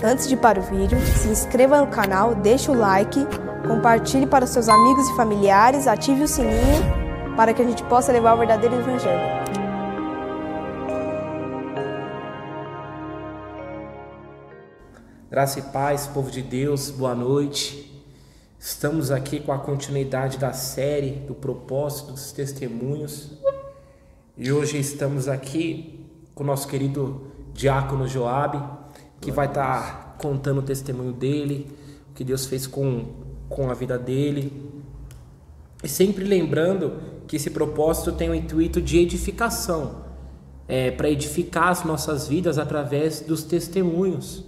Antes de ir para o vídeo, se inscreva no canal, deixe o like, compartilhe para seus amigos e familiares, ative o sininho para que a gente possa levar o verdadeiro evangelho. Graça e paz, povo de Deus, boa noite. Estamos aqui com a continuidade da série do propósito dos testemunhos. E hoje estamos aqui com o nosso querido diácono Joabe, que vai estar contando o testemunho dele, o que Deus fez com a vida dele. E sempre lembrando que esse propósito tem o intuito de edificação, para edificar as nossas vidas através dos testemunhos.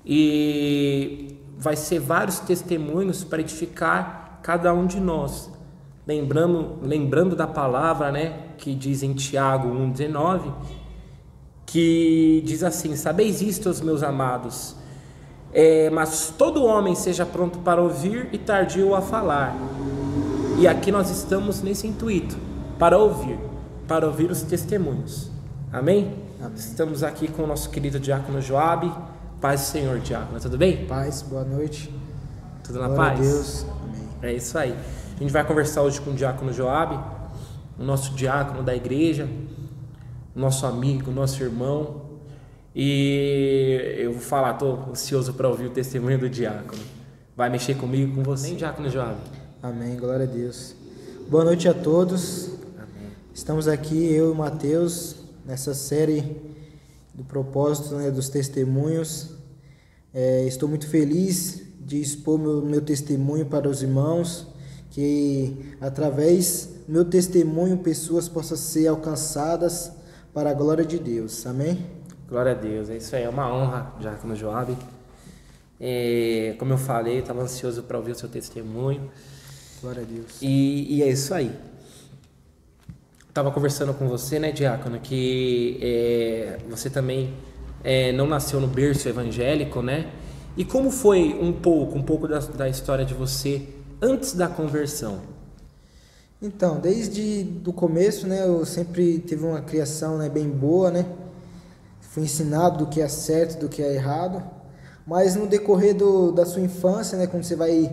E vai ser vários testemunhos para edificar cada um de nós. Lembrando da palavra, que diz em Tiago 1,19, que diz assim: sabeis isto, os meus amados, mas todo homem seja pronto para ouvir e tardio a falar. E aqui nós estamos nesse intuito, para ouvir os testemunhos. Amém? Amém. Estamos aqui com o nosso querido diácono Joabe. Paz do Senhor, diácono, tudo bem? Paz, boa noite. Tudo na Glória paz? a Deus. Amém. É isso aí. A gente vai conversar hoje com o diácono Joabe, o nosso diácono da igreja, nosso amigo, nosso irmão. E eu vou falar, estou ansioso para ouvir o testemunho do diácono. Vai mexer comigo, com você, diácono Joabe? Amém, glória a Deus. Boa noite a todos. Amém. Estamos aqui, eu e o Mateus, nessa série do propósito, dos testemunhos. Estou muito feliz de expor meu testemunho para os irmãos, que através do meu testemunho pessoas possam ser alcançadas para a glória de Deus. Amém? Glória a Deus, é isso aí, é uma honra, diácono Joabe. Como eu falei, estava ansioso para ouvir o seu testemunho. Glória a Deus. E é isso aí. Estava conversando com você, diácono, que você também não nasceu no berço evangélico, E como foi um pouco da história de você antes da conversão? Então, desde o começo, eu sempre tive uma criação, bem boa, Fui ensinado do que é certo, do que é errado. Mas no decorrer da sua infância, quando você vai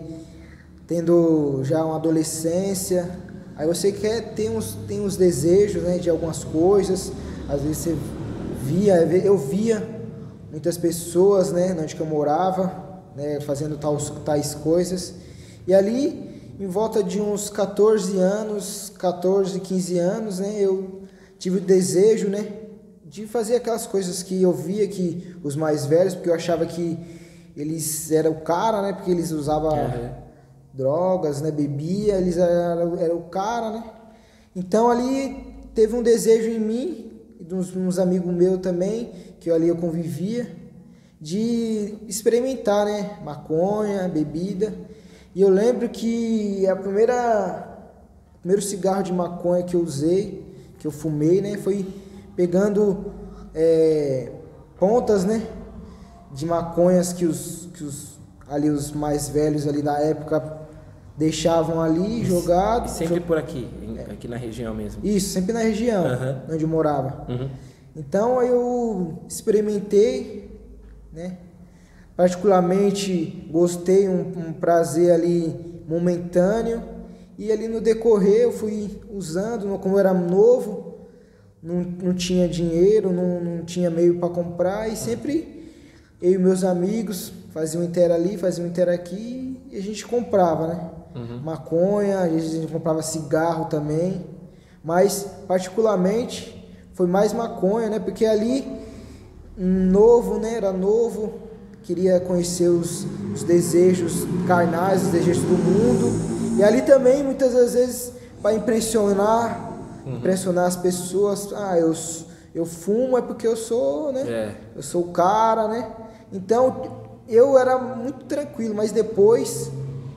tendo já uma adolescência, aí você tem uns desejos, de algumas coisas. Às vezes eu via muitas pessoas, onde que eu morava, fazendo tais coisas. E ali, em volta de uns 14, 15 anos, eu tive o desejo, de fazer aquelas coisas que eu via que os mais velhos, porque eu achava que eles eram o cara, porque eles usavam drogas, bebia, eles eram o cara, Então ali teve um desejo em mim e de uns amigos meus também, que ali eu convivia, de experimentar, maconha, bebida. E eu lembro que o primeiro cigarro de maconha que eu usei, que eu fumei, foi pegando pontas, de maconhas que os mais velhos ali da época deixavam ali jogado. Sempre por aqui, aqui na região mesmo? Isso, sempre na região onde eu morava. Então eu experimentei, particularmente gostei, um prazer ali momentâneo, e ali no decorrer eu fui usando, como eu era novo, não tinha dinheiro, não tinha meio para comprar, e sempre eu e meus amigos faziam um inteiro ali, faziam um inteiro aqui, e a gente comprava, maconha, às vezes a gente comprava cigarro também, mas particularmente foi mais maconha, porque ali novo, era novo, queria conhecer os desejos carnais, os desejos do mundo, e ali também muitas das vezes para impressionar as pessoas. Eu fumo é porque eu sou, eu sou o cara, Então eu era muito tranquilo, mas depois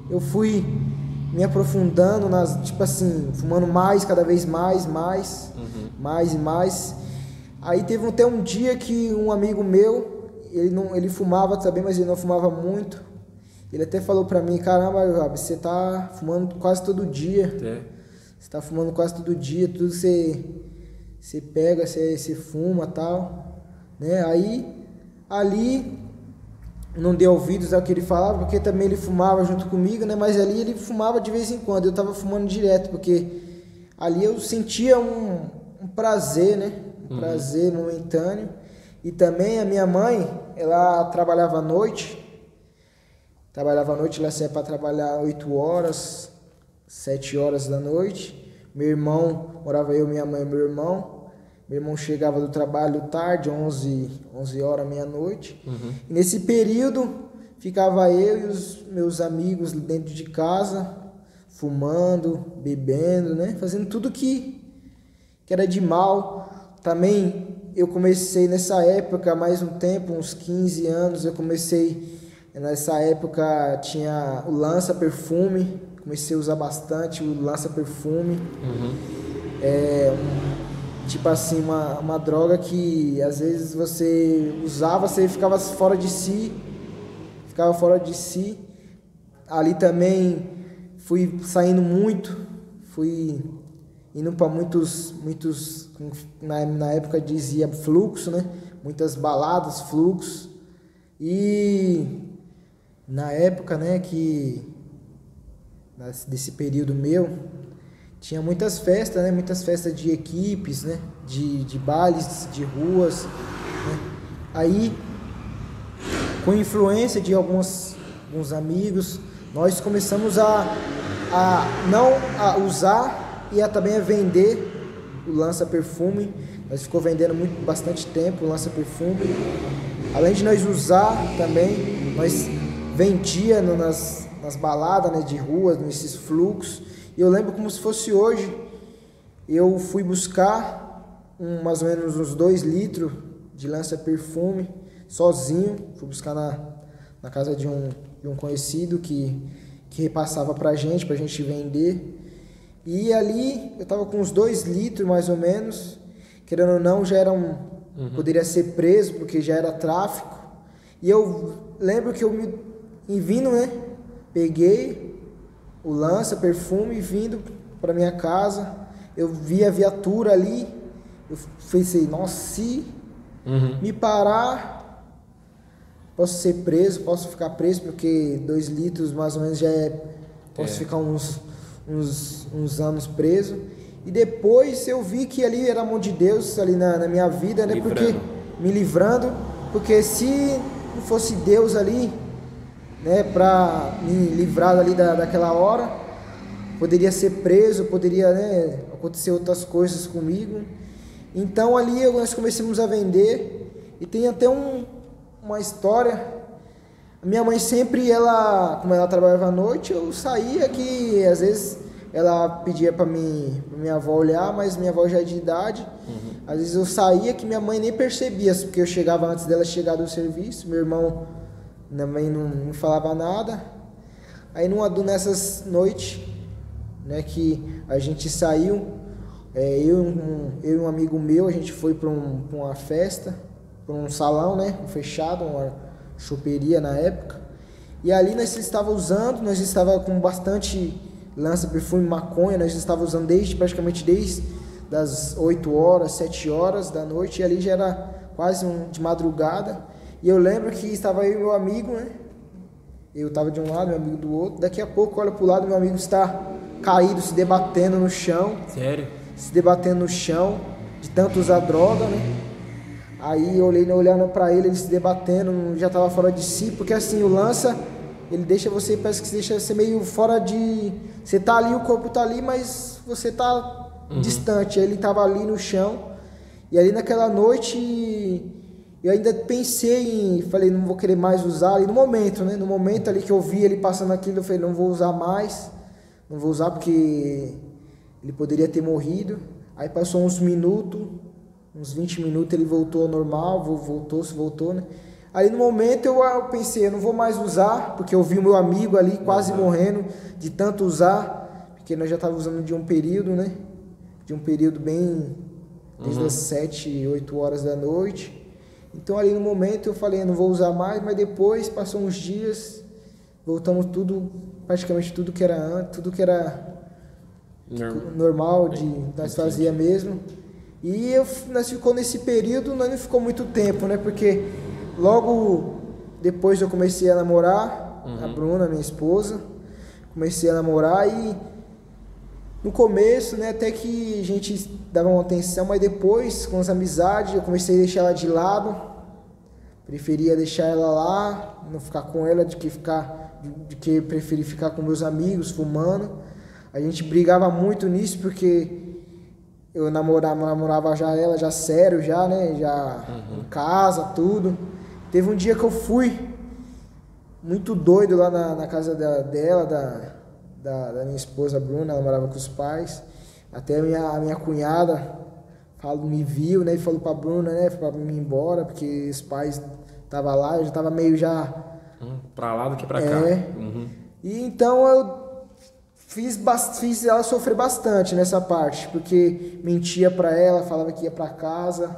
eu fui me aprofundando fumando mais, cada vez mais e mais. Aí teve até um dia que um amigo meu, ele fumava também, mas ele não fumava muito. Ele até falou pra mim: caramba, Joab, você tá fumando quase todo dia. Você tá fumando quase todo dia, tudo você pega, você fuma e tal, Aí ali não dei ouvidos ao que ele falava, porque também ele fumava junto comigo, né? Mas ali ele fumava de vez em quando, eu estava fumando direto, porque ali eu sentia um prazer, né? Um prazer momentâneo. E também a minha mãe, ela trabalhava à noite, ela saía para trabalhar 8 horas, 7 horas da noite. Meu irmão, morava eu, minha mãe e meu irmão. Meu irmão chegava do trabalho tarde, 11 horas, meia-noite. E nesse período, ficava eu e os meus amigos dentro de casa, fumando, bebendo, né? Fazendo tudo que era de mal. Também eu comecei nessa época, mais um tempo, uns 15 anos, eu comecei, nessa época tinha o lança-perfume, comecei a usar bastante o lança-perfume. Tipo assim, uma droga que às vezes você usava, você ficava fora de si. Ali também fui saindo muito, fui indo para muitos, na época dizia fluxo, né? Muitas baladas, fluxo. E na época, né, desse período meu, tinha muitas festas, né? Muitas festas de equipes, né? De bailes, de ruas, né? Aí, com influência de alguns amigos, nós começamos a usar e também a vender o lança-perfume. Nós ficou vendendo bastante tempo o lança-perfume. Além de nós usar também, nós vendia nas baladas, né, de rua, nesses fluxos. E eu lembro como se fosse hoje, eu fui buscar mais ou menos uns 2 litros de lança-perfume, sozinho. Fui buscar na casa de um conhecido que repassava pra gente vender. E ali eu tava com uns 2 litros mais ou menos, querendo ou não, já era poderia ser preso, porque já era tráfico. E eu lembro que eu vindo, né, peguei o lança-perfume vindo para minha casa, eu vi a viatura ali, eu pensei, nossa, se me parar, posso ser preso, posso ficar preso, porque 2 litros mais ou menos posso ficar uns anos preso. E depois eu vi que ali era a mão de Deus ali na minha vida, né? Porque me livrando, porque se não fosse Deus ali, né, para me livrar ali daquela hora, poderia ser preso, poderia, né, acontecer outras coisas comigo. Então ali nós começamos a vender. E tem até uma história. A minha mãe sempre, como ela trabalhava à noite, eu saía, que às vezes ela pedia para minha avó olhar, mas minha avó já é de idade. Às vezes eu saía que minha mãe nem percebia, porque eu chegava antes dela chegar do serviço. Meu irmão também não falava nada. Aí nessas noites, né, que a gente saiu, eu e um amigo meu, a gente foi para uma festa, para um salão, né, fechado, uma choperia na época. E ali nós estava com bastante lança-perfume, maconha, nós estávamos usando praticamente desde das 8 horas, 7 horas da noite, e ali já era quase de madrugada. E eu lembro que estava eu e meu amigo, né? Eu estava de um lado, meu amigo do outro. Daqui a pouco, olha pro lado, meu amigo está caído, se debatendo no chão. Sério? Se debatendo no chão, de tanto usar droga, né? Aí eu olhando para ele se debatendo, já estava fora de si. Porque assim, o lança, ele deixa você, parece que deixa você meio fora de... Você tá ali, o corpo tá ali, mas você tá distante. Ele estava ali no chão. E ali naquela noite... Eu ainda pensei falei, não vou querer mais usar, e no momento, né? No momento ali que eu vi ele passando aquilo, eu falei, não vou usar mais, não vou usar porque ele poderia ter morrido. Aí passou uns minutos, uns 20 minutos, ele voltou ao normal, voltou, né? Aí no momento eu pensei, eu não vou mais usar, porque eu vi o meu amigo ali quase morrendo de tanto usar, porque nós já estávamos usando de um período, né? De um período bem, desde as 7, 8 horas da noite. Então ali no momento eu falei, eu não vou usar mais, mas depois passou uns dias, voltamos praticamente tudo que era antes, tudo que era normal nós fazia mesmo. E nós ficou nesse período, nós não ficou muito tempo, né? Porque logo depois eu comecei a namorar a Bruna, minha esposa. Comecei a namorar e no começo, né, até que a gente dava uma atenção, mas depois, com as amizades, eu comecei a deixar ela de lado. Preferia deixar ela lá, não ficar com ela, do que preferir ficar com meus amigos, fumando. A gente brigava muito nisso, porque eu namorava já ela, já sério, já, né, já em casa, tudo. Teve um dia que eu fui muito doido lá na casa dela, da minha esposa Bruna, ela morava com os pais. Até a minha cunhada me viu, né, e falou pra Bruna, né, pra mim ir embora, porque os pais estavam lá, eu já tava meio já... pra lá do que pra cá. E então eu fiz ela sofrer bastante nessa parte, porque mentia pra ela, falava que ia pra casa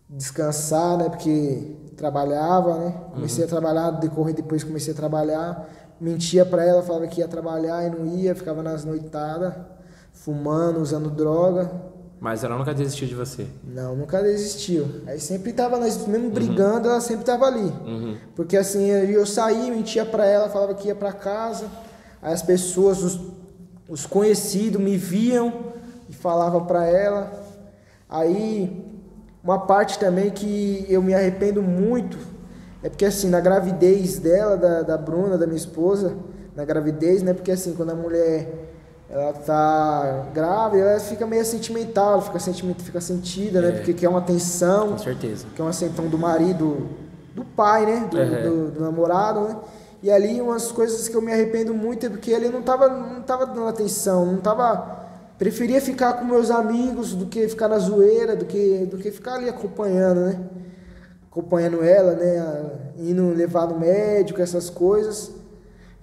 descansar, né, porque trabalhava, né, comecei a trabalhar, depois comecei a trabalhar, mentia pra ela, falava que ia trabalhar e não ia, ficava nas noitadas, fumando, usando droga. Mas ela nunca desistiu de você? Não, nunca desistiu. Aí sempre tava, nós mesmo brigando, ela sempre tava ali. Porque assim, eu saía, mentia pra ela, falava que ia pra casa, aí as pessoas, os conhecidos me viam e falavam pra ela. Aí, uma parte também que eu me arrependo muito, é porque assim, na gravidez dela, da Bruna, da minha esposa, na gravidez, né, porque assim, quando a mulher... ela tá grávida, ela fica meio sentimental, ela fica sentida, né? Porque quer uma atenção. Com certeza. Quer uma atenção do marido, do pai, né? Do namorado, né? E ali umas coisas que eu me arrependo muito é porque ele não tava dando atenção, preferia ficar com meus amigos do que ficar na zoeira, do que ficar ali acompanhando, né? Acompanhando ela, né? Indo levar no médico, essas coisas.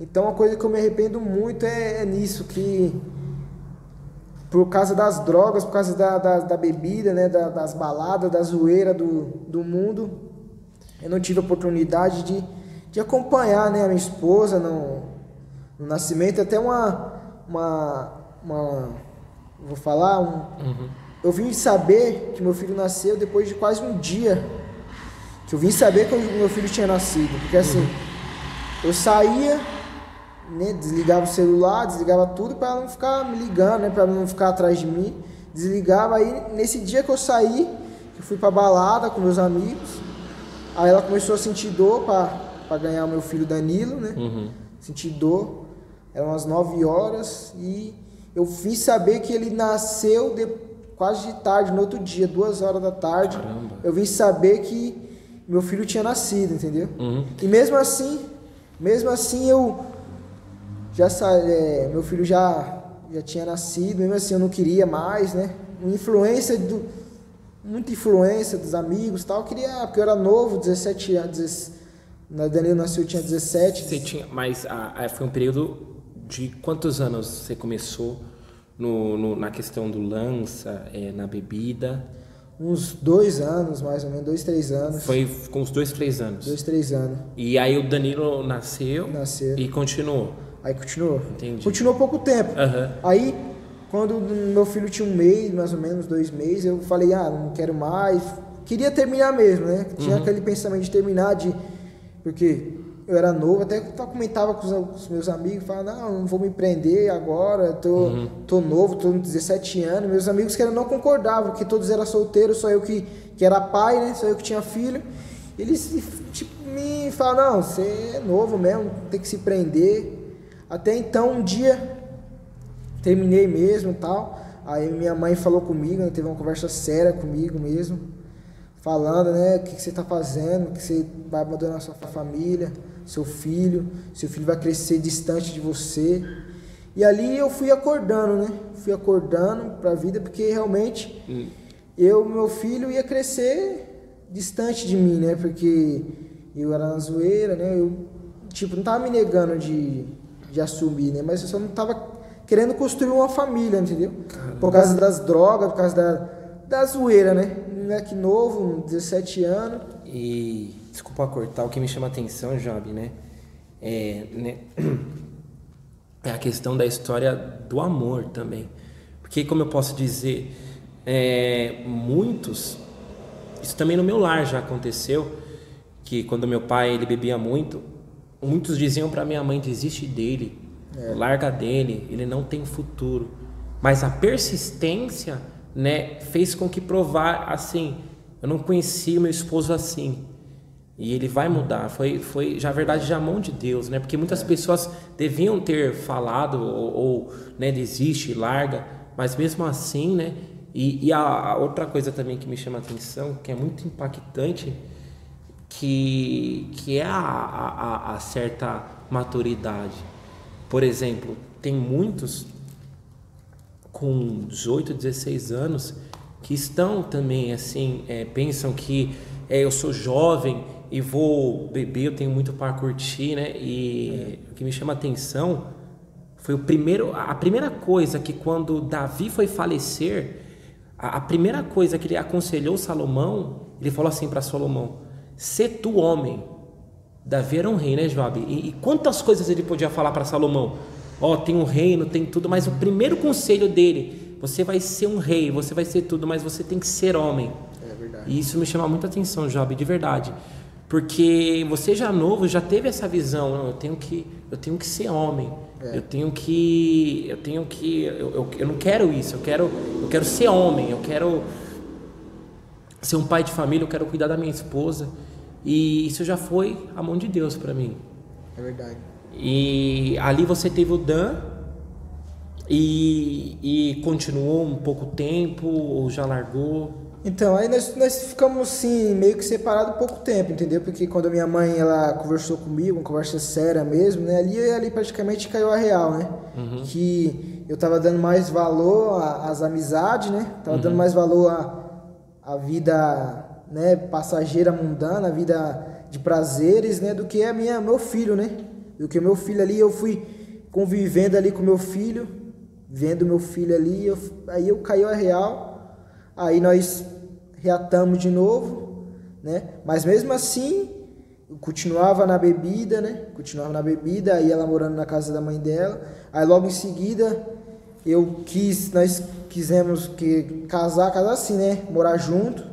Então, uma coisa que eu me arrependo muito é nisso, que por causa das drogas, por causa da bebida, né, das baladas, da zoeira do mundo, eu não tive a oportunidade de acompanhar, né, a minha esposa no nascimento. Até vou falar, eu vim saber que meu filho nasceu depois de quase um dia, que eu vim saber que o meu filho tinha nascido, porque assim, eu saía... né, desligava o celular, desligava tudo para não ficar me ligando, né, para não ficar atrás de mim. Desligava. Aí nesse dia que eu saí, que eu fui para balada com meus amigos, aí ela começou a sentir dor para ganhar o meu filho Danilo, né? Sentir dor. Eram umas 9 horas e eu fiz saber que ele nasceu quase de tarde, no outro dia, 2 horas da tarde. Caramba. Eu vim saber que meu filho tinha nascido, entendeu? E mesmo assim eu meu filho já tinha nascido, mesmo assim eu não queria mais, né? Muita influência dos amigos e tal, eu queria, porque eu era novo, 17 anos, Danilo nasceu, eu tinha 17. Você tinha, mas foi um período de quantos anos você começou na questão do lança, na bebida? Uns 2 anos, mais ou menos, 2, 3 anos. Foi com uns 2, 3 anos? 2, 3 anos. E aí o Danilo nasceu. E continuou? Aí continuou. Entendi. Continuou pouco tempo. Aí, quando meu filho tinha 1 mês, mais ou menos 2 meses, eu falei, não quero mais. Queria terminar mesmo, né? Tinha aquele pensamento de terminar, porque eu era novo, até comentava com os meus amigos, falava, não vou me prender agora, tô novo, tô com 17 anos. Meus amigos que não concordavam, porque todos eram solteiros, só eu que era pai, né? Só eu que tinha filho. Eles me falaram, não, você é novo mesmo, tem que se prender. Até então, um dia, terminei mesmo e tal, aí minha mãe falou comigo, né, teve uma conversa séria comigo mesmo, falando, né, o que você está fazendo, que você vai abandonar sua família, seu filho vai crescer distante de você. E ali eu fui acordando, né, para a vida, porque realmente meu filho ia crescer distante de mim, né, porque eu era na zoeira, né, eu não estava me negando de assumir, né? Mas eu só não tava querendo construir uma família, entendeu? Caramba. Por causa das drogas, por causa da zoeira, né? Moleque novo, 17 anos. E, desculpa cortar, o que me chama a atenção, Job, né? É a questão da história do amor também. Porque, como eu posso dizer, muitos... Isso também no meu lar já aconteceu, que quando meu pai ele bebia muito, muitos diziam para minha mãe: desiste dele, larga dele, ele não tem futuro. Mas a persistência, né, fez com que provar assim, eu não conhecia meu esposo assim. E ele vai mudar. Foi já a verdade já a mão de Deus, né? Porque muitas pessoas deviam ter falado ou né, desiste, larga, mas mesmo assim, né? E a outra coisa também que me chama a atenção, que é muito impactante, que é a certa maturidade. Por exemplo, tem muitos com 18, 16 anos que estão também assim, pensam que eu sou jovem e vou beber, eu tenho muito para curtir, né? E o que me chama a atenção foi a primeira coisa que quando Davi foi falecer, a primeira coisa que ele aconselhou Salomão, ele falou assim para Salomão: "Sê tu homem". Davi era um rei, né, Joab? E quantas coisas ele podia falar para Salomão? Tem um reino, tem tudo, mas o primeiro conselho dele: você vai ser um rei, você vai ser tudo, mas você tem que ser homem. É verdade. E isso me chama muita atenção, Joab, de verdade. Porque você já novo, já teve essa visão: não, eu tenho que ser homem. Eu não quero isso, eu quero ser homem, eu quero ser um pai de família, eu quero cuidar da minha esposa. E isso já foi a mão de Deus para mim. É verdade. E ali você teve o Dan e continuou um pouco tempo ou já largou? Então, aí nós ficamos assim, meio que separados pouco tempo, entendeu? Porque quando a minha mãe, ela conversou comigo, uma conversa séria mesmo, né? Ali praticamente caiu a real, né? Que eu tava dando mais valor às amizades, né? Tava dando mais valor à vida, né, passageira, mundana, a vida de prazeres, né? Do que meu filho, né? Do que meu filho ali, eu fui convivendo ali com meu filho, vendo meu filho ali, aí eu caiu a real. Aí nós reatamos de novo, né? Mas mesmo assim, eu continuava na bebida, né? Aí ela morando na casa da mãe dela. Aí logo em seguida, nós quisemos casar assim, né? Morar junto.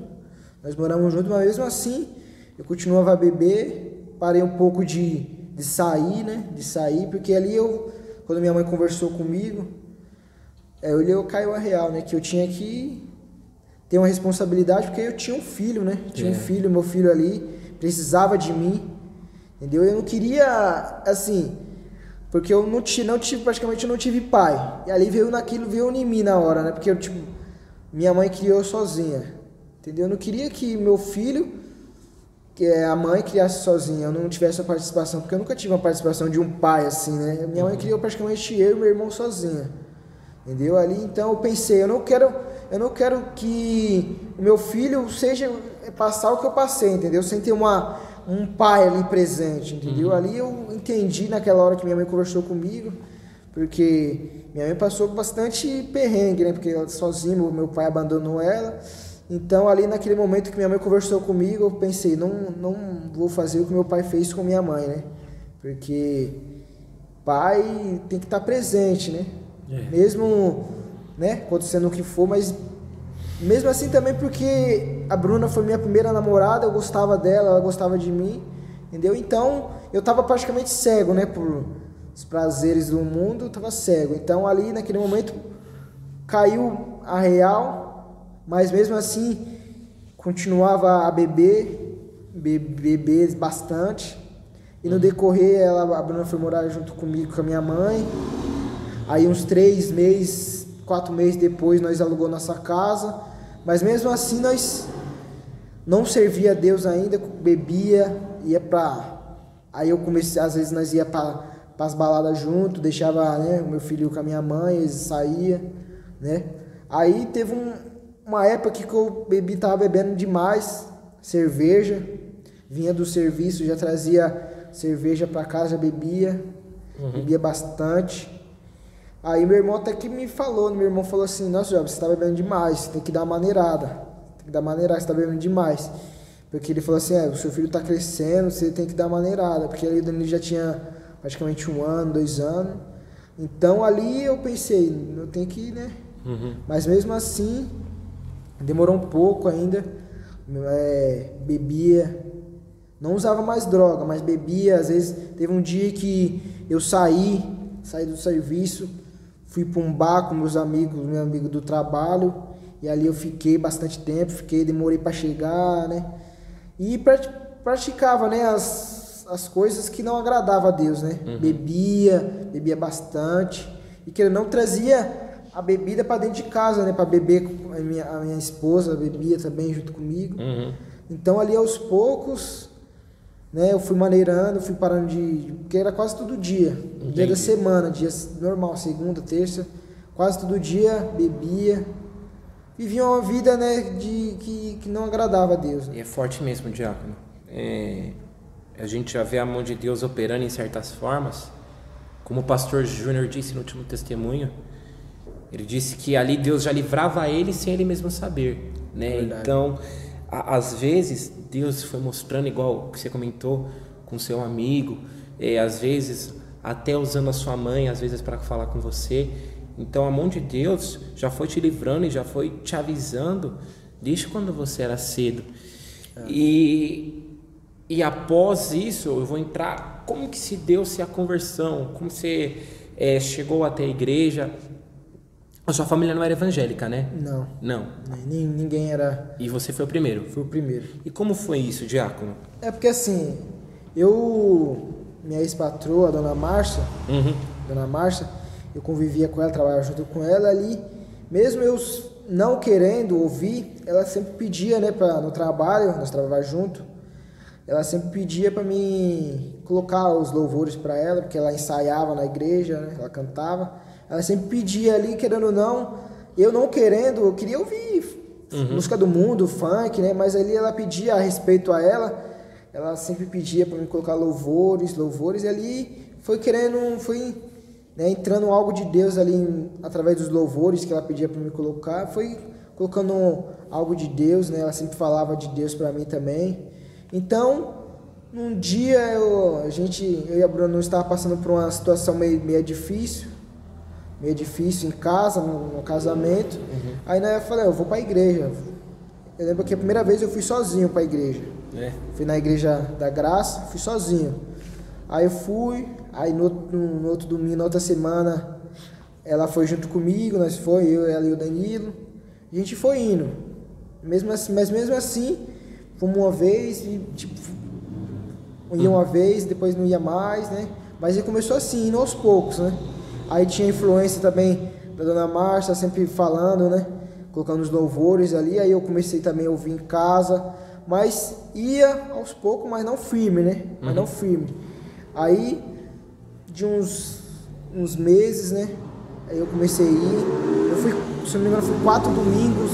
Nós moramos juntos, mas mesmo assim, eu continuava a beber. Parei um pouco de sair, né? Porque ali quando minha mãe conversou comigo, eu caiu a real, né? Que eu tinha que ter uma responsabilidade, porque eu tinha um filho, né? Tinha um filho, meu filho ali precisava de mim, entendeu? Eu não queria, assim, porque eu praticamente eu não tive pai. E ali veio em mim na hora, né? Porque minha mãe criou sozinha, entendeu? Eu não queria que meu filho, que a mãe criasse sozinha, eu não tivesse a participação, porque eu nunca tive uma participação de um pai assim, né? Minha mãe criou praticamente eu e meu irmão sozinha. Entendeu? Ali, então eu pensei, eu não quero que o meu filho seja passar o que eu passei, entendeu? Sem ter um pai ali presente, entendeu? Ali eu entendi naquela hora que minha mãe conversou comigo, porque minha mãe passou bastante perrengue, né? Porque ela sozinha, meu pai abandonou ela. Então ali naquele momento que minha mãe conversou comigo, eu pensei, não vou fazer o que meu pai fez com minha mãe, né? Porque pai tem que estar presente, né? Mesmo, né, acontecendo o que for, mas mesmo assim também porque a Bruna foi minha primeira namorada, eu gostava dela, ela gostava de mim, entendeu? Então eu tava praticamente cego, né, por os prazeres do mundo, eu tava cego. Então ali naquele momento caiu a real, mas mesmo assim continuava a beber bastante. E no decorrer a Bruna foi morar junto comigo, com a minha mãe. Aí uns 3 meses, 4 meses depois nós alugou nossa casa, mas mesmo assim nós não servia a Deus ainda, bebia, aí eu comecei, às vezes nós ia para as baladas junto, deixava, né, o meu filho com a minha mãe, eles saía, né? Aí teve uma época que eu tava bebendo demais cerveja, vinha do serviço, já trazia cerveja para casa, já bebia bastante. Aí meu irmão até que me falou, meu irmão falou assim: nossa, Job, você tá bebendo demais, tem que dar uma maneirada, você tá bebendo demais. Porque ele falou assim: o seu filho tá crescendo, você tem que dar uma maneirada, porque ele já tinha praticamente 1 ano, 2 anos. Então ali eu pensei, eu tenho que ir, né? Mas mesmo assim, demorou um pouco ainda, bebia, Não usava mais droga, mas bebia. Às vezes teve um dia que eu saí do serviço, fui para um bar com meus amigos, meu amigo do trabalho, e ali eu fiquei bastante tempo, demorei para chegar, né? E praticava, né, as coisas que não agradavam a Deus, né? Bebia bastante, e que eu não trazia a bebida para dentro de casa, né, para beber. A minha esposa bebia também junto comigo. Então ali aos poucos, né, eu fui maneirando, fui parando porque era quase todo dia, dia da semana, dia normal, segunda, terça, quase todo dia bebia, vivia uma vida, né, que não agradava a Deus, né? E é forte mesmo, diácono. A gente já vê a mão de Deus operando em certas formas, como o pastor Júnior disse no último testemunho. Ele disse que ali Deus já livrava ele sem ele mesmo saber, né? Então, às vezes Deus foi mostrando, igual que você comentou com seu amigo, às vezes até usando a sua mãe, às vezes para falar com você. Então a mão de Deus já foi te livrando e já foi te avisando desde quando você era cedo. E após isso eu vou entrar, como que se deu-se a conversão, como você chegou até a igreja. A sua família não era evangélica, né? Não. Ninguém era. E você foi o primeiro? Fui o primeiro. E como foi isso, diácono? É porque assim, minha ex-patroa, a dona Márcia, eu convivia com ela, trabalhava junto com ela ali, mesmo eu não querendo ouvir, ela sempre pedia, né, no trabalho, nós trabalhávamos junto, ela sempre pedia para mim colocar os louvores para ela, porque ela ensaiava na igreja, né, ela cantava. Ela sempre pedia ali, querendo ou não, eu não querendo, eu queria ouvir música do mundo, funk, né? Mas ali ela pedia a respeito a ela sempre pedia para me colocar louvores, e ali foi né, entrando algo de Deus ali através dos louvores que ela pedia para me colocar, foi colocando algo de Deus, né? Ela sempre falava de Deus para mim também. Então, um dia eu e a Bruna não estava passando por uma situação meio difícil em casa, no casamento. Aí eu falei, eu vou para a igreja. Eu lembro que a primeira vez eu fui sozinho para a igreja. Fui na igreja da Graça, fui sozinho. Aí eu fui, aí no outro domingo, na outra semana, ela foi junto comigo, eu, ela e o Danilo. A gente foi indo. Mas mesmo assim, fomos uma vez, e ia uma vez, depois não ia mais, né? Mas ele começou assim, indo aos poucos, né? Aí tinha influência também da dona Márcia, sempre falando, né? Colocando os louvores ali. Aí eu comecei também a ouvir em casa. Mas ia aos poucos, mas não firme, né? Mas não firme. Aí, de uns meses, né? Aí eu comecei a ir. Eu fui, se não me engano, fui 4 domingos.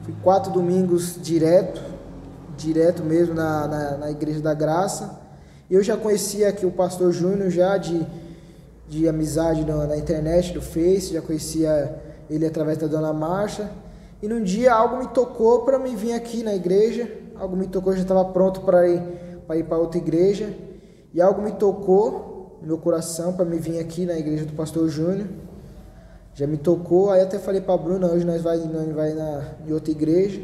Fui 4 domingos direto mesmo na Igreja da Graça. Eu já conhecia aqui o pastor Júnior já de amizade na internet, do Face, já conhecia ele através da dona Márcia, e num dia algo me tocou para mim vir aqui na igreja, eu já estava pronto para ir para outra igreja, e algo me tocou no meu coração para me vir aqui na igreja do pastor Júnior, já me tocou, aí até falei para a Bruna, hoje nós vai em outra igreja,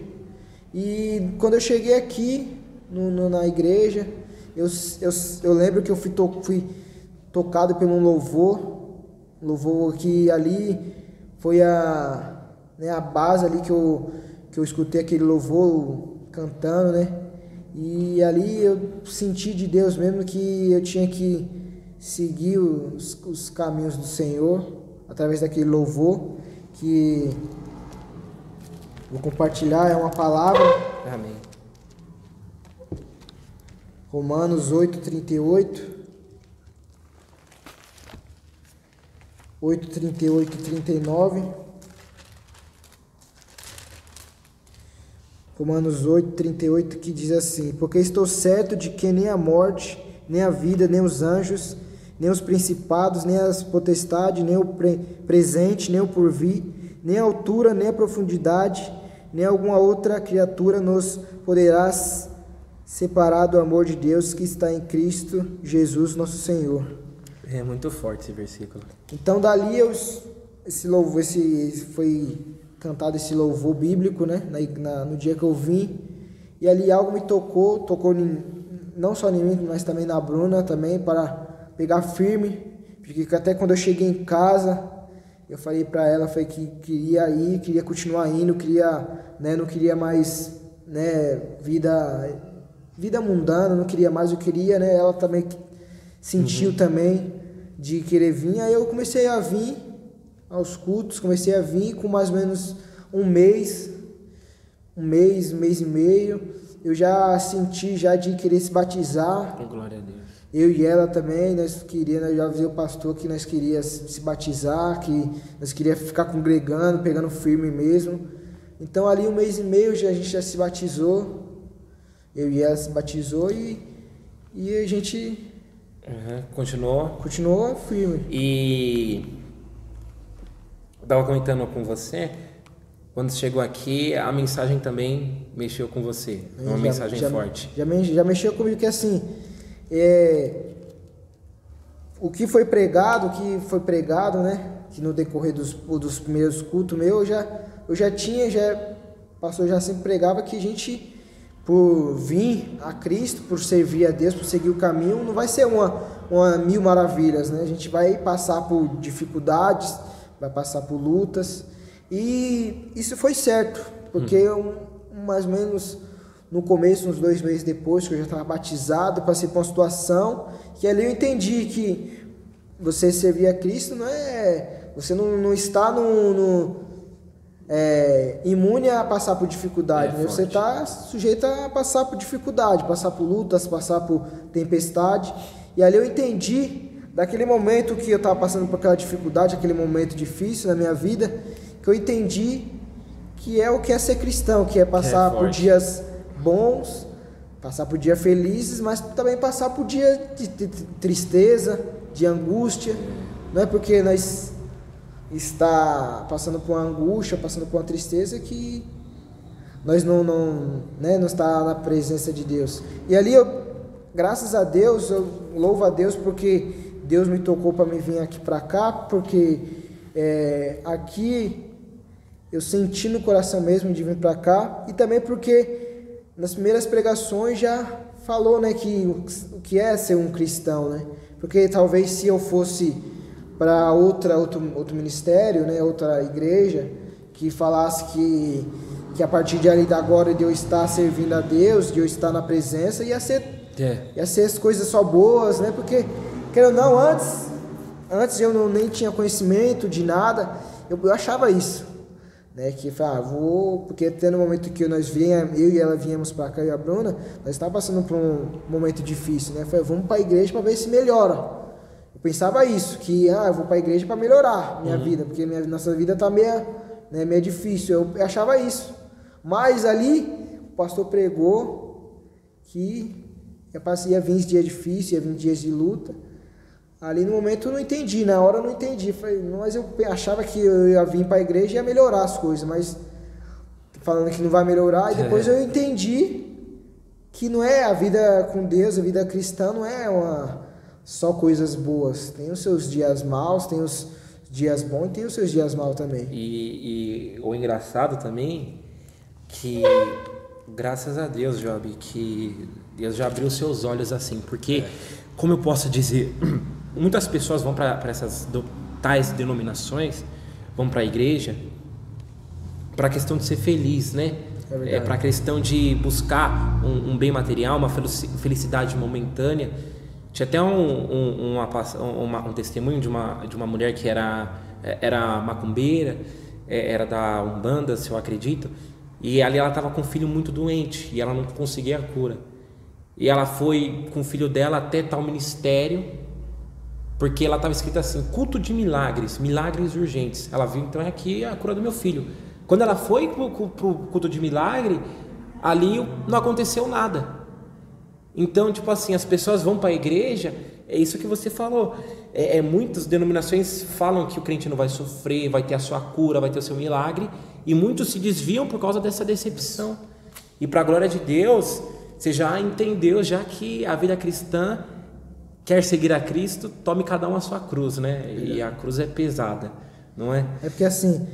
e quando eu cheguei aqui na igreja, eu lembro que eu fui tocado por um louvor que ali foi a base ali que eu escutei aquele louvor cantando, né? E ali eu senti de Deus mesmo que eu tinha que seguir os caminhos do Senhor através daquele louvor que vou compartilhar, é uma palavra. Amém. Romanos 8:38. 8:38 e 39. Romanos 8:38, que diz assim: porque estou certo de que nem a morte, nem a vida, nem os anjos, nem os principados, nem as potestades, nem o presente, nem o porvir, nem a altura, nem a profundidade, nem alguma outra criatura nos poderá separar do amor de Deus que está em Cristo Jesus nosso Senhor. É muito forte esse versículo. Então dali foi cantado esse louvor bíblico, né? No dia que eu vim, e ali algo me tocou não só em mim, mas também na Bruna, também para pegar firme, porque até quando eu cheguei em casa, eu falei para ela, falei que queria ir, queria continuar indo, queria, né, não queria mais, né, vida mundana, não queria mais, eu queria, né, ela também sentiu também de querer vir, aí eu comecei a vir aos cultos, comecei a vir com mais ou menos um mês e meio, eu já senti já de querer se batizar. Glória a Deus. Eu e ela também, nós queríamos, eu já avisei o pastor que nós queríamos se batizar, que nós queríamos ficar congregando, pegando firme mesmo. Então ali um mês e meio a gente já se batizou, eu e ela se batizou e a gente continuou firme. E eu estava comentando com você, quando chegou aqui, a mensagem também mexeu com você, uma mensagem forte. Já mexeu comigo, que assim, o que foi pregado, né, que no decorrer dos primeiros cultos meus, o pastor já sempre pregava que a gente, por vir a Cristo, por servir a Deus, por seguir o caminho, não vai ser uma mil maravilhas, né? A gente vai passar por dificuldades, vai passar por lutas, e isso foi certo, porque mais ou menos no começo, uns 2 meses depois, que eu já estava batizado, passei por uma situação que ali eu entendi que você servir a Cristo você não está imune a passar por dificuldade, né? Você está sujeito a passar por dificuldade, passar por lutas, passar por tempestade. E ali eu entendi, daquele momento que eu estava passando por aquela dificuldade, aquele momento difícil na minha vida, que eu entendi que é o que é ser cristão, que é passar por dias bons, passar por dias felizes, mas também passar por dias de tristeza, de angústia. Não é porque nós está passando por uma angústia, passando por uma tristeza, que nós não está na presença de Deus. E ali graças a Deus, eu louvo a Deus porque Deus me tocou para me vir aqui para cá, porque aqui eu senti no coração mesmo de vir para cá, e também porque nas primeiras pregações já falou, né, que o que é ser um cristão, né? Porque talvez se eu fosse para outro ministério, né, outra igreja, que falasse que a partir de ali da agora de eu estar servindo a Deus, de eu estar na presença, ia ser as coisas só boas, né? Porque, querendo ou não, antes eu nem tinha conhecimento de nada, eu achava isso, né? Que porque até no momento que eu e ela viemos para cá, e a Bruna, nós estávamos passando por um momento difícil, né? Eu falei, vamos para a igreja para ver se melhora. Eu pensava isso, que eu vou para a igreja para melhorar minha vida, porque nossa vida está meio difícil. Eu achava isso. Mas ali o pastor pregou que ia vir dias difíceis, ia vir dias de luta. Ali no momento eu não entendi, na hora eu não entendi. Mas eu achava que eu ia vir para a igreja e ia melhorar as coisas, mas falando que não vai melhorar. E depois eu entendi que não é a vida com Deus, a vida cristã não é só coisas boas. Tem os seus dias maus, tem os dias bons e tem os seus dias maus também. E o engraçado também, que graças a Deus, Job, que Deus já abriu seus olhos assim, porque, como eu posso dizer, muitas pessoas vão para essas tais denominações, vão para a igreja para a questão de ser feliz, né? Para a questão de buscar um bem material, uma felicidade momentânea. Tinha até um testemunho de uma mulher que era macumbeira, era da Umbanda, se eu acredito, e ali ela estava com um filho muito doente e ela não conseguia a cura. E ela foi com o filho dela até tal ministério, porque ela estava escrita assim, culto de milagres, milagres urgentes. Ela viu, então é aqui a cura do meu filho. Quando ela foi pro culto de milagre, ali não aconteceu nada. Então, tipo assim, as pessoas vão para a igreja, é isso que você falou. Muitas denominações falam que o crente não vai sofrer, vai ter a sua cura, vai ter o seu milagre, e muitos se desviam por causa dessa decepção. E para a glória de Deus, você já entendeu já que a vida cristã quer seguir a Cristo, tome cada um a sua cruz, né? E a cruz é pesada, não é? É porque assim,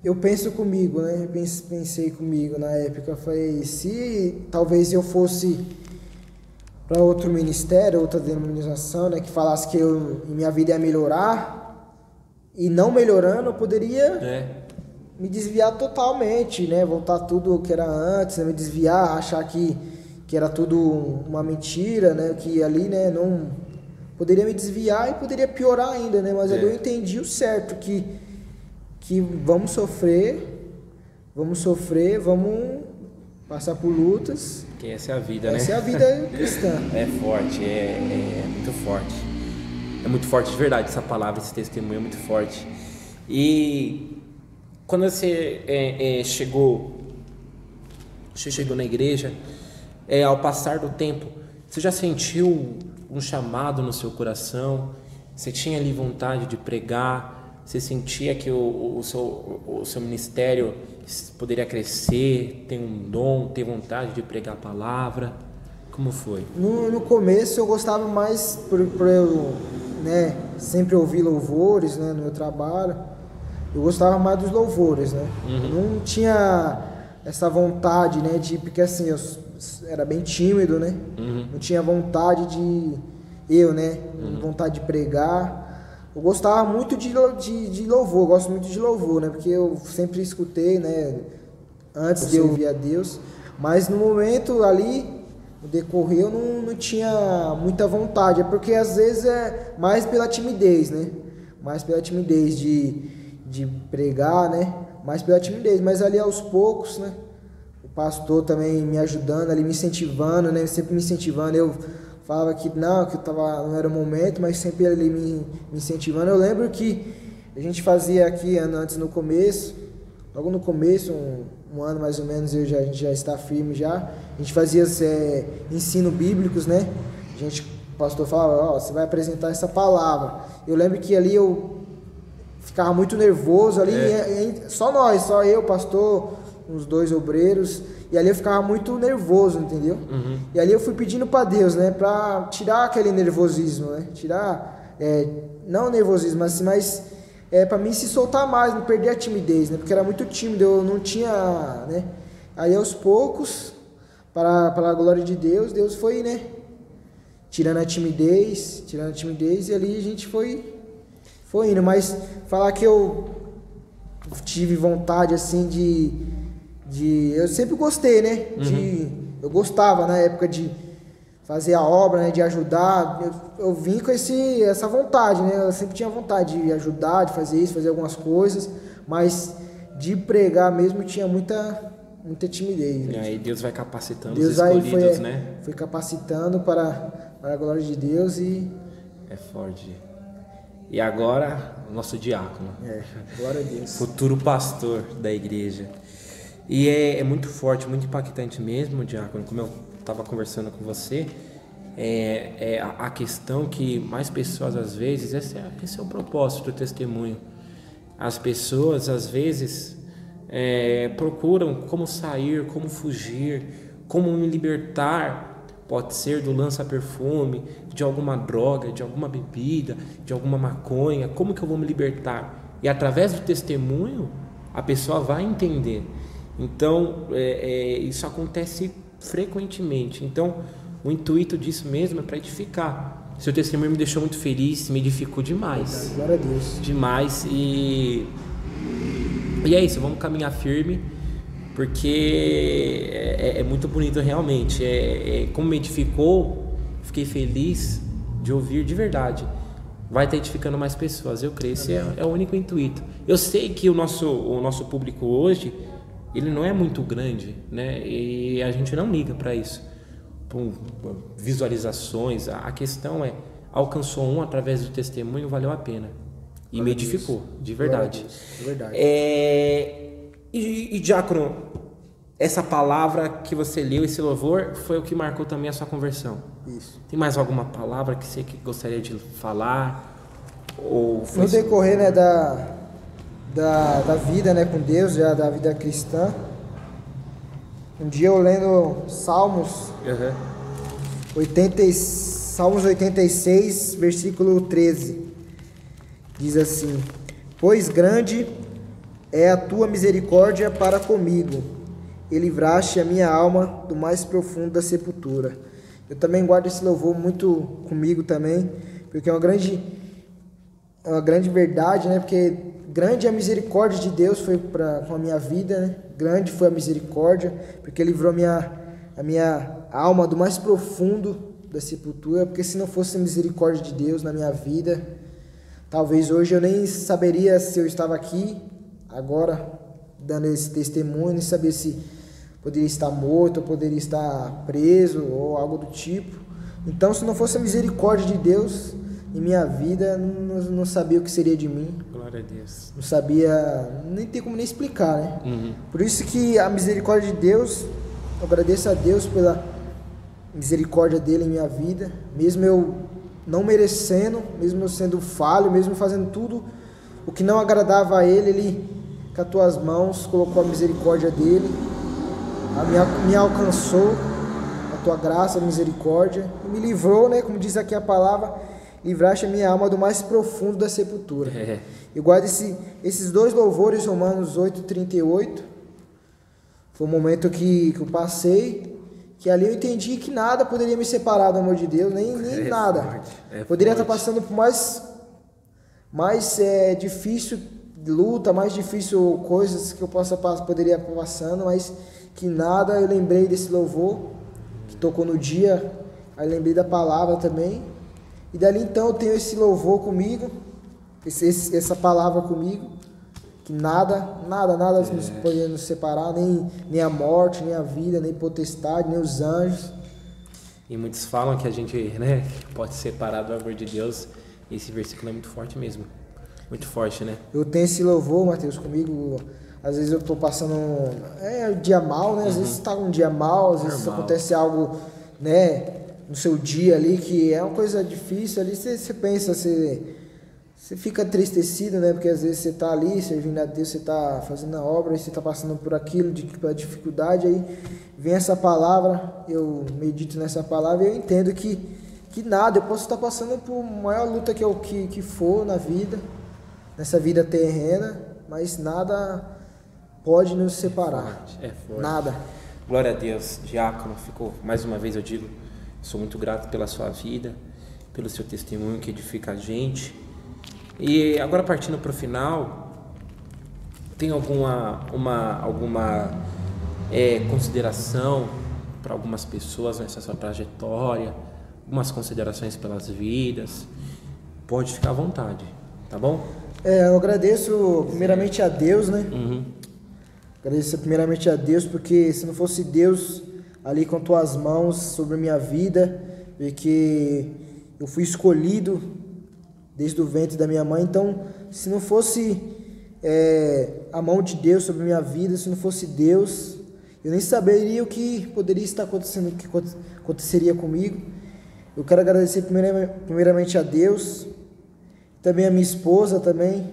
eu penso comigo, né? Eu pensei comigo na época, eu falei, se talvez eu fosse para outro ministério, outra denominação, né, que falasse que minha vida ia melhorar, e não melhorando, eu poderia me desviar totalmente, né, voltar tudo o que era antes, né, me desviar, achar que era tudo uma mentira, né, que ali, né, não poderia me desviar e poderia piorar ainda, né, mas ali eu entendi o certo, que vamos sofrer, vamos passar por lutas. Que essa é a vida, né? Essa é a vida cristã. É forte, é muito forte. É muito forte de verdade essa palavra, esse testemunho é muito forte. E quando você chegou na igreja, ao passar do tempo, você já sentiu um chamado no seu coração? Você tinha ali vontade de pregar? Você sentia que o seu ministério poderia crescer, ter um dom, ter vontade de pregar a palavra? Como foi? No começo eu gostava mais por eu, né, sempre ouvir louvores, né, no meu trabalho. Eu gostava mais dos louvores, né? Não tinha essa vontade, né, porque assim, eu era bem tímido, né? Não tinha vontade vontade de pregar. Eu gostava muito de louvor, eu gosto muito de louvor, né? Porque eu sempre escutei, né? Antes de eu ouvir a Deus. Mas no momento ali, no decorrer, eu não tinha muita vontade. É porque às vezes é mais pela timidez, né? Mais pela timidez de pregar, né? Mais pela timidez. Mas ali aos poucos, né? O pastor também me ajudando, ali me incentivando, né? Sempre me incentivando. Eu falava que não era o momento, mas sempre ele me incentivando. Eu lembro que a gente fazia aqui antes no começo, logo no começo, um ano mais ou menos, a gente já está firme já. A gente fazia ensino bíblicos, né? O pastor falava, você vai apresentar essa palavra. Eu lembro que ali eu ficava muito nervoso, ali só eu, pastor, uns 2 obreiros. E ali eu ficava muito nervoso, entendeu? E ali eu fui pedindo para Deus, né? Para tirar aquele nervosismo, né? Tirar, não o nervosismo, mas para mim se soltar mais, não perder a timidez, né? Porque era muito tímido, eu não tinha, né? Aí aos poucos, para a glória de Deus, Deus foi, né? Tirando a timidez, e ali a gente foi indo. Mas falar que eu tive vontade, assim, eu sempre gostei, né? Eu gostava na época de fazer a obra, né? De ajudar. Eu vim com essa vontade, né? Eu sempre tinha vontade de ajudar, de fazer isso, fazer algumas coisas, mas de pregar mesmo tinha muita timidez. E aí Deus vai capacitando os escolhidos, né? Foi capacitando para a glória de Deus e... É forte. E agora, o nosso diácono. Glória a Deus. Futuro pastor da igreja. E é muito forte, muito impactante mesmo, diácono, como eu estava conversando com você, a questão que mais pessoas, às vezes, esse é o propósito do testemunho. As pessoas, às vezes, procuram como sair, como fugir, como me libertar, pode ser do lança-perfume, de alguma droga, de alguma bebida, de alguma maconha, como que eu vou me libertar? E através do testemunho, a pessoa vai entender. Então, isso acontece frequentemente. Então, o intuito disso mesmo é para edificar. Seu testemunho me deixou muito feliz, me edificou demais. Glória a Deus. Demais. E é isso, vamos caminhar firme, porque é muito bonito realmente. Como me edificou, fiquei feliz de ouvir de verdade. Vai estar edificando mais pessoas, eu creio. Esse é o único intuito. Eu sei que o nosso público hoje, ele não é muito grande, né? E a gente não liga para isso, por visualizações. A questão alcançou através do testemunho, valeu a pena. E me edificou, de verdade. E diácono, essa palavra que você leu, esse louvor, foi o que marcou também a sua conversão. Isso. Tem mais alguma palavra que você gostaria de falar? No decorrer, né, da vida, né, com Deus, já da vida cristã, um dia eu lendo Salmos 86, versículo 13, diz assim: pois grande é a tua misericórdia para comigo, e livraste a minha alma do mais profundo da sepultura. Eu também guardo esse louvor muito comigo também, porque é uma grande verdade, né? Porque grande é a misericórdia de Deus foi com a minha vida, né? Grande foi a misericórdia, porque livrou a minha alma do mais profundo da sepultura, porque se não fosse a misericórdia de Deus na minha vida, talvez hoje eu nem saberia se eu estava aqui agora dando esse testemunho, nem saber se poderia estar morto, ou poderia estar preso, ou algo do tipo. Então, se não fosse a misericórdia de Deus em minha vida, não sabia o que seria de mim. Glória a Deus. Não sabia, nem tem como nem explicar, né? Por isso que a misericórdia de Deus, eu agradeço a Deus pela misericórdia dele em minha vida, mesmo eu não merecendo, mesmo eu sendo falho, mesmo fazendo tudo o que não agradava a ele com as tuas mãos colocou a misericórdia dele, me alcançou a tua graça, a misericórdia, e me livrou, né, como diz aqui a palavra, livraste a minha alma do mais profundo da sepultura. Eu guardo esses dois louvores, Romanos 8:38, foi um momento que eu passei, que ali eu entendi que nada poderia me separar do amor de Deus, nem nada. Poderia estar passando por mais difícil luta, mais difícil coisas que eu poderia estar passando, mas que nada. Eu lembrei desse louvor que tocou no dia, aí lembrei da palavra também, e dali então eu tenho esse louvor comigo, essa palavra comigo, que nada poderia nos separar, nem a morte, nem a vida, nem potestade, nem os anjos. E muitos falam que a gente, né, pode separar do amor de Deus. Esse versículo é muito forte mesmo. Muito forte, né? Eu tenho esse louvor, Mateus, comigo. Às vezes eu tô passando um dia mal, né? Às vezes tá um dia mal, às vezes acontece algo, né, no seu dia ali, que é uma coisa difícil ali, você pensa, você fica entristecido, né? Porque às vezes você tá ali servindo a Deus, você tá fazendo a obra, e você tá passando por aquilo, pela dificuldade, aí vem essa palavra, eu medito nessa palavra e eu entendo que nada, eu posso estar passando por maior luta que for na vida, nessa vida terrena, mas nada pode nos separar. É forte. Nada. Glória a Deus. Diácono, mais uma vez eu digo, sou muito grato pela sua vida, pelo seu testemunho que edifica a gente. E agora partindo para o final, tem alguma consideração para algumas pessoas nessa sua trajetória, algumas considerações pelas vidas? Pode ficar à vontade, tá bom? Eu agradeço primeiramente a Deus, né? Agradeço primeiramente a Deus, porque se não fosse Deus ali com tuas mãos sobre a minha vida, porque eu fui escolhido desde o ventre da minha mãe, então se não fosse a mão de Deus sobre a minha vida, se não fosse Deus, eu nem saberia o que poderia estar acontecendo, o que aconteceria comigo. Eu quero agradecer primeiramente a Deus, também a minha esposa também,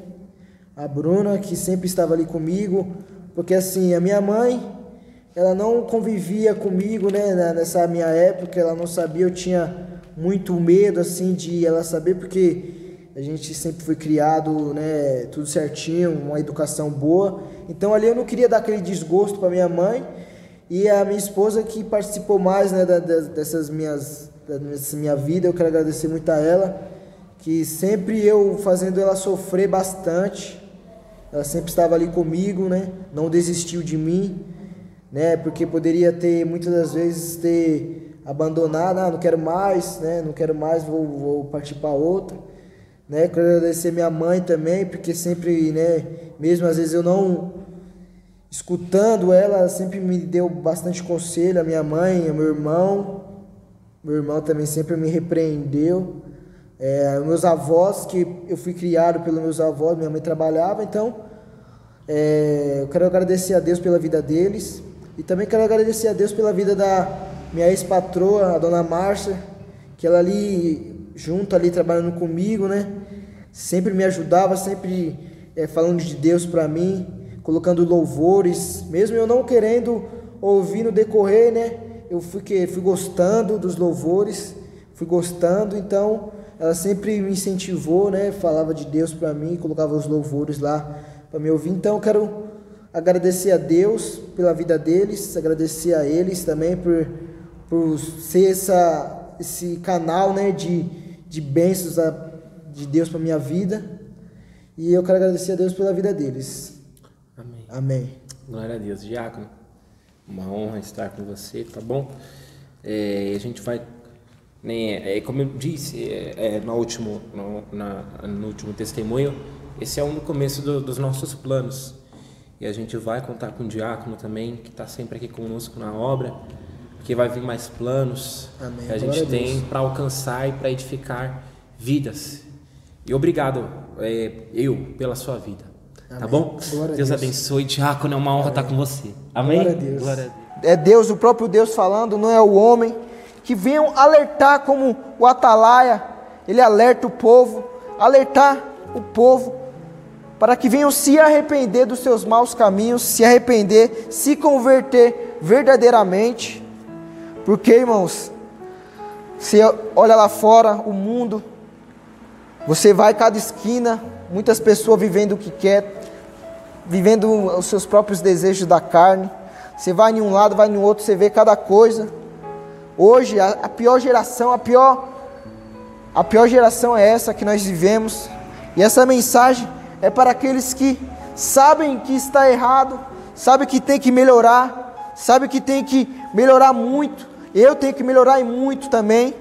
a Bruna, que sempre estava ali comigo, porque assim, a minha mãe, ela não convivia comigo, né, nessa minha época, ela não sabia, eu tinha muito medo, assim, de ela saber, porque a gente sempre foi criado, né, tudo certinho, uma educação boa, então ali eu não queria dar aquele desgosto para minha mãe, e a minha esposa que participou mais, né, dessa minha vida, eu quero agradecer muito a ela, que sempre eu fazendo ela sofrer bastante, ela sempre estava ali comigo, né, não desistiu de mim, né, porque poderia ter, muitas das vezes, ter abandonado, não quero mais, né, não quero mais, vou partir para outra, né, quero agradecer minha mãe também, porque sempre, né, mesmo às vezes eu não escutando ela, sempre me deu bastante conselho, a minha mãe, o meu irmão também sempre me repreendeu, meus avós, que eu fui criado pelos meus avós, minha mãe trabalhava, então eu quero agradecer a Deus pela vida deles, e também quero agradecer a Deus pela vida da minha ex-patroa, a dona Márcia, que ela ali, junto ali, trabalhando comigo, né, sempre me ajudava, sempre falando de Deus para mim, colocando louvores, mesmo eu não querendo ouvir no decorrer, né, eu fui gostando dos louvores, então ela sempre me incentivou, né, falava de Deus para mim, colocava os louvores lá para me ouvir. Então eu quero agradecer a Deus pela vida deles, agradecer a eles também por por ser esse canal, né, de bênçãos de Deus para minha vida. E eu quero agradecer a Deus pela vida deles. Amém. Amém. Glória a Deus. Diácono, uma honra estar com você, tá bom? A gente vai, né, como eu disse no último testemunho, esse é um começo dos nossos planos. E a gente vai contar com o diácono também, que está sempre aqui conosco na obra, porque vai vir mais planos. Amém. Que a gente tem para alcançar e para edificar vidas. E obrigado, pela sua vida. Amém. Tá bom? Deus abençoe. Diácono, é uma honra estar com você. Amém? Glória a Deus. Glória a Deus. É Deus, o próprio Deus falando, não é o homem. Que venham alertar como o Atalaia, ele alerta o povo, alertar o povo, para que venham se arrepender dos seus maus caminhos, se arrepender, se converter verdadeiramente. Porque, irmãos, você olha lá fora, o mundo, você vai a cada esquina, muitas pessoas vivendo o que quer, vivendo os seus próprios desejos da carne. Você vai em um lado, vai no outro, você vê cada coisa. Hoje, a pior geração, a pior geração é essa que nós vivemos. E essa mensagem é para aqueles que sabem que está errado, sabem que tem que melhorar, sabem que tem que melhorar muito. Eu tenho que melhorar e muito também.